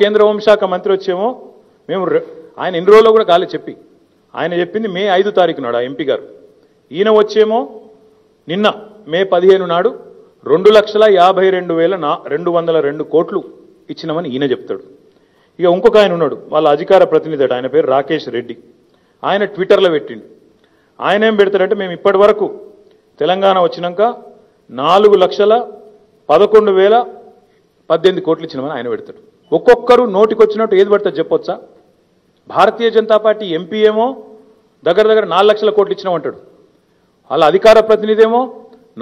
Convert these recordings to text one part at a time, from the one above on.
కేంద్ర హోంశాఖ మంత్రి వచ్చేమో మేము ఆయన ఎన్ని రోజుల్లో కూడా కాలే చెప్పి ఆయన చెప్పింది మే 5 తారీఖు నాడు ఆ ఎంపీ గారు. ఈయన వచ్చేమో నిన్న మే 15 నాడు 2,52,202 కోట్లు ఇచ్చినామని ఈయన చెప్తాడు. ఇక ఇంకొక ఆయన ఉన్నాడు, వాళ్ళ అధికార ప్రతినిధి, ఆయన పేరు రాకేష్ రెడ్డి. ఆయన ట్విట్టర్లో పెట్టిండు. ఆయన ఏం పెడతాడంటే మేము ఇప్పటి వరకు తెలంగాణ వచ్చినాక 4,11,018 కోట్లు ఇచ్చినామని ఆయన పెడతాడు. ఒక్కొక్కరు నోటికి వచ్చినట్టు ఏది పడితే చెప్పొచ్చా? భారతీయ జనతా పార్టీ ఎంపీ ఏమో దగ్గర 4 లక్షల కోట్లు ఇచ్చినామంటాడు. వాళ్ళ అధికార ప్రతినిధి ఏమో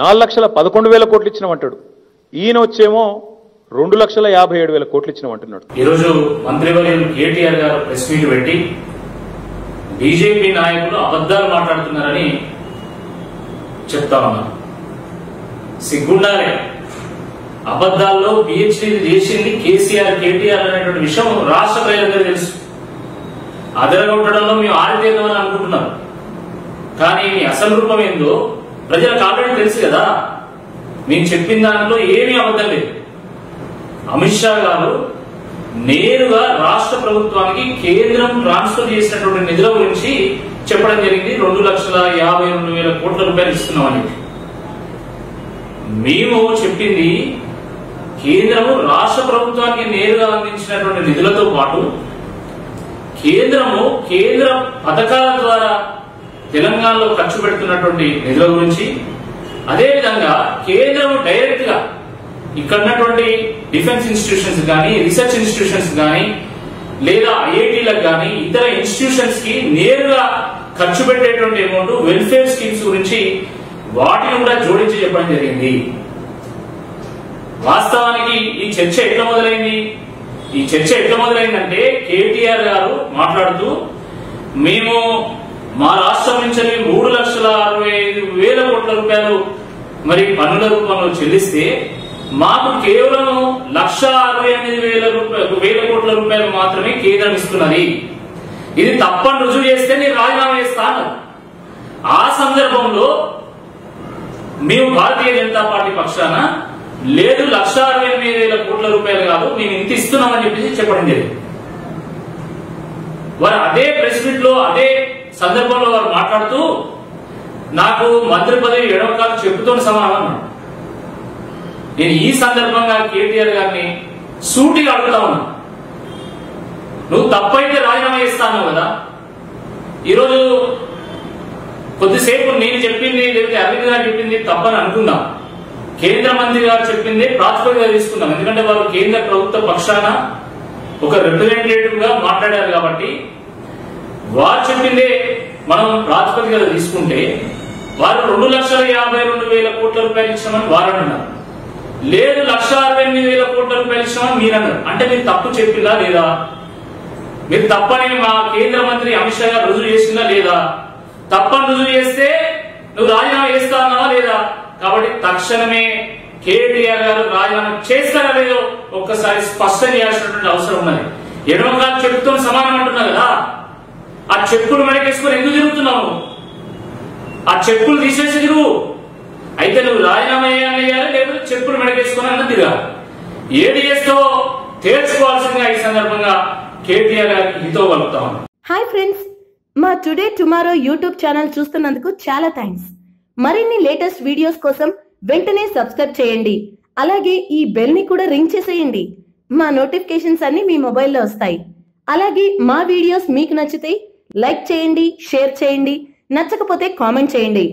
4,11,000 కోట్లు ఇచ్చినామంటాడు. ఈయన వచ్చేమో 2,57,000 కోట్లు ఇచ్చినామంటున్నాడు. ఈరోజు మంత్రివర్యులు కేటీఆర్ గారు ప్రెస్ మీట్ పెట్టి బీజేపీ నాయకులు అబద్దాలు మాట్లాడుతున్నారని చెప్తా ఉన్నారు. సిగ్గుండాలే. అబద్దాల్లో పిహెచ్డీ చేసింది కేసీఆర్, కేటీఆర్ అనేటువంటి విషయం రాష్ట్ర ప్రజలందరూ తెలుసు. అదరగొట్టడంలో మేము ఆరితేద్దామని అనుకుంటున్నారు. కానీ మీ అసలు రూపం ఏందో ప్రజలకు ఆల్రెడీ తెలుసు కదా. మేము చెప్పిన దాంట్లో ఏమీ అబద్ధం లేదు. అమిత్ షా గారు నేరుగా రాష్ట్ర ప్రభుత్వానికి కేంద్రం ట్రాన్స్ఫర్ చేసినటువంటి నిధుల గురించి చెప్పడం జరిగింది. 2,52,000 కోట్ల రూపాయలు ఇస్తున్నామని. మేము చెప్పింది కేంద్రము రాష్ట్ర ప్రభుత్వానికి నేరుగా అందించినటువంటి నిధులతో పాటు కేంద్ర పథకాల ద్వారా తెలంగాణలో ఖర్చు పెడుతున్నటువంటి నిధుల గురించి, అదేవిధంగా కేంద్రం డైరెక్ట్ గా ఇక్కడ ఉన్నటువంటి డిఫెన్స్ ఇన్స్టిట్యూషన్స్ కానీ, రీసెర్చ్ ఇన్స్టిట్యూషన్స్ కానీ, లేదా ఐఐటీలకు కానీ ఇతర ఇన్స్టిట్యూషన్స్ కి నేరుగా ఖర్చు పెట్టేటువంటి అమౌంట్ వెల్ఫేర్ స్కీమ్స్ గురించి వాటిని కూడా జోడించి చెప్పడం జరిగింది. వాస్తవానికి ఈ చర్చ ఎట్లా మొదలైందంటే కేటీఆర్ గారు మాట్లాడుతూ మేము మా రాష్ట్రం నుంచి 3,65,000 కోట్ల రూపాయలు మరి పన్నుల రూపంలో చెల్లిస్తే మాకు కేవలం 1,68,000 కోట్ల రూపాయలు మాత్రమే కేంద్రం ఇస్తున్నది. ఇది తప్పని రుజువు చేస్తే నేను రాజీనామా చేస్తాను. ఆ సందర్భంలో మేము భారతీయ జనతా పార్టీ పక్షాన లేదు 1,68,000 కోట్ల రూపాయలు కాదు, మేము ఇంత ఇస్తున్నామని చెప్పేసి చెప్పడం జరిగింది. వారు అదే ప్రెస్ మీట్ లో అదే సందర్భంలో వారు మాట్లాడుతూ నాకు మంత్రి పదవి ఎడవ కాదు చెప్పుతో సమానం. నేను ఈ సందర్భంగా కేటీఆర్ గారిని సూటిగా అడుగుతా ఉన్నా, నువ్వు తప్పైతే రాజీనామా చేస్తాను కదా. ఈరోజు కొద్దిసేపు నేను చెప్పింది లేకపోతే అరవింద్ గారు చెప్పింది తప్పని అనుకుందాం, కేంద్ర మంత్రి గారు చెప్పింది ప్రాతిపదికగా తీసుకుందాం. ఎందుకంటే వారు కేంద్ర ప్రభుత్వ పక్షాన ఒక రిప్రజెంటేటివ్ గా మాట్లాడారు కాబట్టి వారు చెప్పిందే మనం ప్రాతిపదికగా తీసుకుంటే వారు 2,52,000 కోట్ల రూపాయలు ఇచ్చామని వారు అంటున్నారు, లేదు 1,68,000 కోట్ల రూపాయలు ఇచ్చామని మీరు అన్నారు. అంటే మీరు తప్పు చెప్పిందా లేదా? మీరు తప్పని మా కేంద్ర మంత్రి అమిత్ షా గారు రుజువు చేసిందా లేదా? తప్పని రుజువు చేస్తే నువ్వు రాజీనామా చేస్తా అన్నావా లేదా? కాబట్టి తక్షణమే కేటీఆర్ గారు రాజీనామా చేస్తారా లేదో ఒక్కసారి స్పష్టం చేయాల్సినటువంటి అవసరం ఉన్నది. ఎడమకాలు చెప్పుతో సమానం అంటున్నా కదా, ఆ చెప్పులు మెడకేసుకొని ఎందుకు తిరుగుతున్నావు? ఆ చెప్పులు తీసేసి తిరుగు. అయితే నువ్వు రాజీనామా చేయాలి లేకపోతే చెప్పులు మెడకేసుకొని అన్న తిరగాలి. ఏది చేస్తావో తేల్చుకోవాల్సిందిగా ఈ సందర్భంగా కేటీఆర్ గారికి హితో పలుకుతాం. హాయ్ ఫ్రెండ్స్, మా టుడే టుమారో యూట్యూబ్ ఛానల్ చూస్తున్నందుకు చాలా థ్యాంక్స్. మరిన్ని లేటెస్ట్ వీడియోస్ కోసం వెంటనే సబ్స్క్రైబ్ చేయండి. అలాగే ఈ బెల్ ని కూడా రింగ్ చేసేయండి. మా నోటిఫికేషన్స్ అన్ని మీ మొబైల్లో వస్తాయి. అలాగే మా వీడియోస్ మీకు నచ్చితే లైక్ చేయండి, షేర్ చేయండి, నచ్చకపోతే కామెంట్ చేయండి.